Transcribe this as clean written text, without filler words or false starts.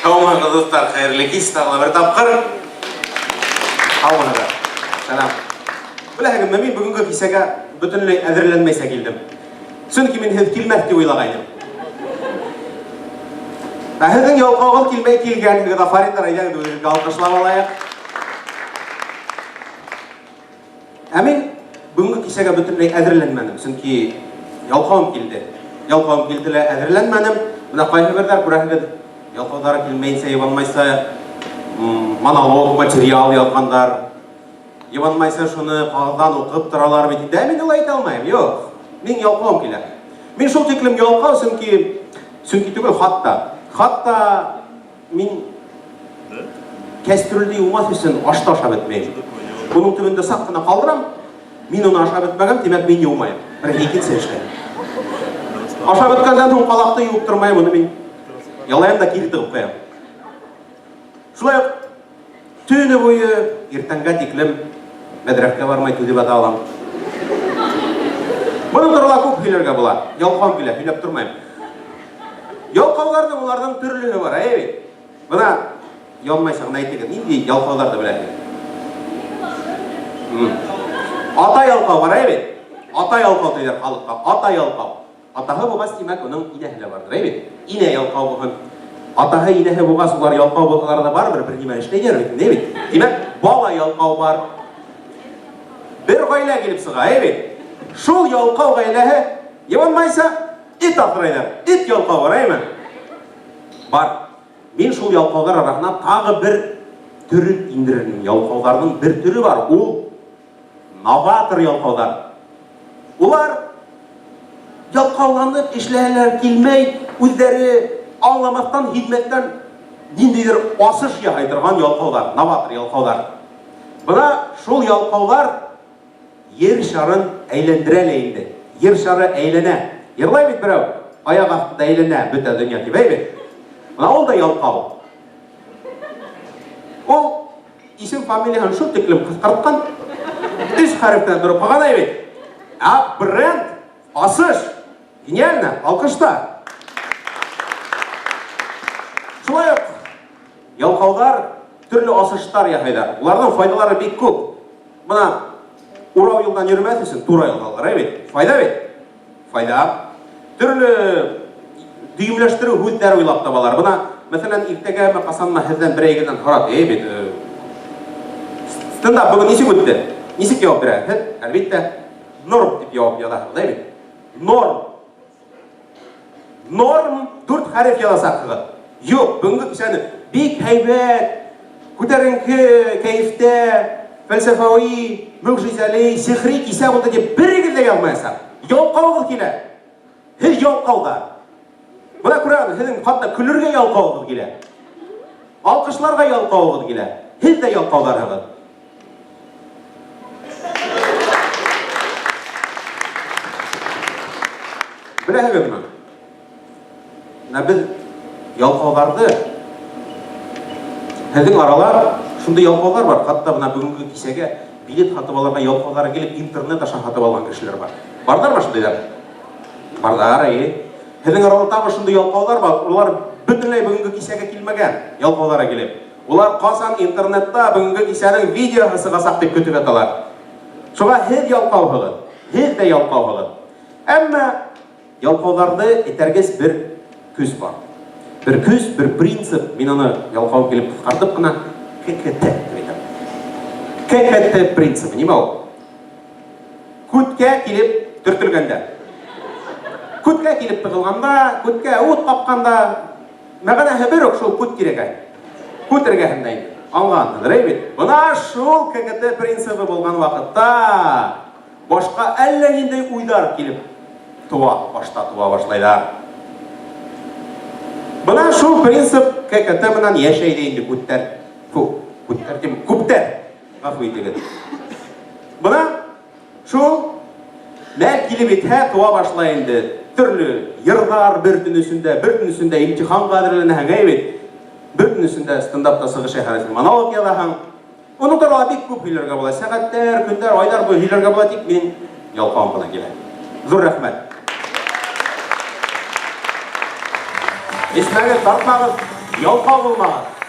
Қауымға достар, қайырлы кеш, тағы бір тапқыр. Қауымға. Сәлам. Біләгім, мен бүгінгі кешеге бүтінлей әзірленмейсе келдім. Чөнки мен һез килмәс дип уйлагайным. Һезнең ялкауга килмәй килгәнлегегә Фарид районында үзегезгә алкышлап алайык. Ә мен бүгінгі кешеге бүтінлей әзірленмәдім. Чөнки ялкауым килде. Ялкауым килде, әзірленмәдім. Мына кайсы бердәр күрәһегез, ялкаулары килмәйсә, ябанмайса, монолог материал язгандар. Ябанмайса шуны кагыдан укып торалар бит. Мен ул әйтә алмыйм. Юк. Мен ялкауым килә. Мен шул тиклем ялкау, чөнки түгел хатта мин кәстрүлдә юмас өчен ашта ашап бетмәйм. Буның төбендә сак кына калдырам. Мин уны ашап бетмәгән, димәк мин юмайм. Бер икенче эшләр. Ашап беткәндән соң калакты юып тормайм, уны мин ялаям да кире тыгып куям. Шулай төне буе иртәнгә тиклем мәдрәскә бармай түзеп ата алам. Буның турында күп һөйләргә була. Ялкау килә, һөйләп тормайм. Ялкауларның уларның төрлеһе бар, әйе. Бuna ялмайсаң әйтегез, нинди ялкауларды беләсез? Ата ялкау бар, әйе. Ата ялкау диләр халыкка. Ата ялкау. Атаһы булгас, димәк, уның инәһе бардыр, әйе. Инә ялкау булган. Атаһы инәһе булгас, улар ялкау булганнар да барбыр, бер нимә эшләгән бит, әйе. Димәк, бала ялкау бар. Бер гаилә килеп сыга, әйе. Шул ялкау гаиләһе ябанмайса, ит акырайлар. Ит ялкау бар, әйе. Бар. Мин шул ялкаулар арасына тагы бер төрүн индирәм. Ялкауларның бер төрү бар. Ул новатор ялкаулар. Улар ялкауланып эшләрләр килмәй, үзләре аңламастан, хидмәттән ниндидер асыш яһай торган ялкаулар, новатор ялкаулар. Бuna шул ялкаулар Yer şarın əyləndirələ indi. Yer şarı əylənə. Yıрлай бит берәү, аяк астында әйләнә, бөтә дөнья тибәй бит. Мына ул да ялкау. Ул исем фамилияһын шул тиклем кыскарткан. 3 хәрефтән торып калган бит. Бренд, асыш. Гениально, алкышта. Шулай ук ялкаулар төрле асыштар яһайлар. Уларның файдалары бик күп. Мына Урау юлдан йөрмәс өчен тура ялгалар, бит. Файда бит. Файда. Төрле дүйемләштерү һүзләр уйлап табалар. Бuna, мәсәлән, иртәгә мәкасанма һездән бер әйгәдән һорап, бит. Стендап бүген ничек үтте? Ничек җавап бирәсез? Әлбәттә, норм дип җавап язасыз, бит. Норм. Норм 4 хәреф язасыз. Юк, бүгенге кичәне бик һәйбәт, күтәренке кәефтә, фәлсәфәви, мөгъҗизәли, сихри кисә булды дип берегез дә язмайсыз. Ялкаугыз килә. Һез ялкауда. Буна күрәгез, һезнең хатта көлергә ялкаугыз килә. Алкышларга ялкаугыз килә. Һез дә ялкауларыгыз. Беләһегезме? Без ялкауларды һезнең аралар шунда ялкаулар бар. Хатта бuna бүгенге кичәгә билет сатып алырга ялкаулары килеп интернет аша сатып алган кешеләр бар. Бардармы шундыйлар? Бардар, һезнең араларда тагы шундый ялкаулар бар. Улар бөтенләй бүгенге кичәгә килмәгән ялкаулары килеп. Улар касан интернетта бүгенге кичәнең видеосы сыгасак дип көтеп яталар. Шуңа һез ялкаугыз, һез дә ялкаугыз. Әмма ялкауларды этәргәс бер күз бар. Бер күз, бер принцип. Мин аны ялкау килеп кыскартып кына ККТ ККТ принципы. Нимә ул? Күткә килеп төртелгәндә. Күткә килеп тыгылганда, күткә ут капканда, мәгънәһе бер үк шул күт кирәк. Күт эргәһендә инде. Аңландыңыз бит? Бuna шул ККТ принципы булган вакытта башка әллә нинди уйлар килеп башта туа башлайлар. Бuna шул принцип ККТ менән яшәйде инде күттәр. Күптәр. Гафу итегез. Бuna шул мәл килеп итә туа башлай инде. Төрле йырлар бер төнесендә имтиханга әзерләнәһең бит. Бер төнесендә стендапта сыгыш шәһәрен монолог язаһың. Уны турында бик күп һөйләргә була. Сәгатьләр, көндәр, айлар буе һөйләргә була, тик мин ялкауым гына килә. Зур рәхмәт. Исмәгез, тартмагыз. Ялқау булмагыз.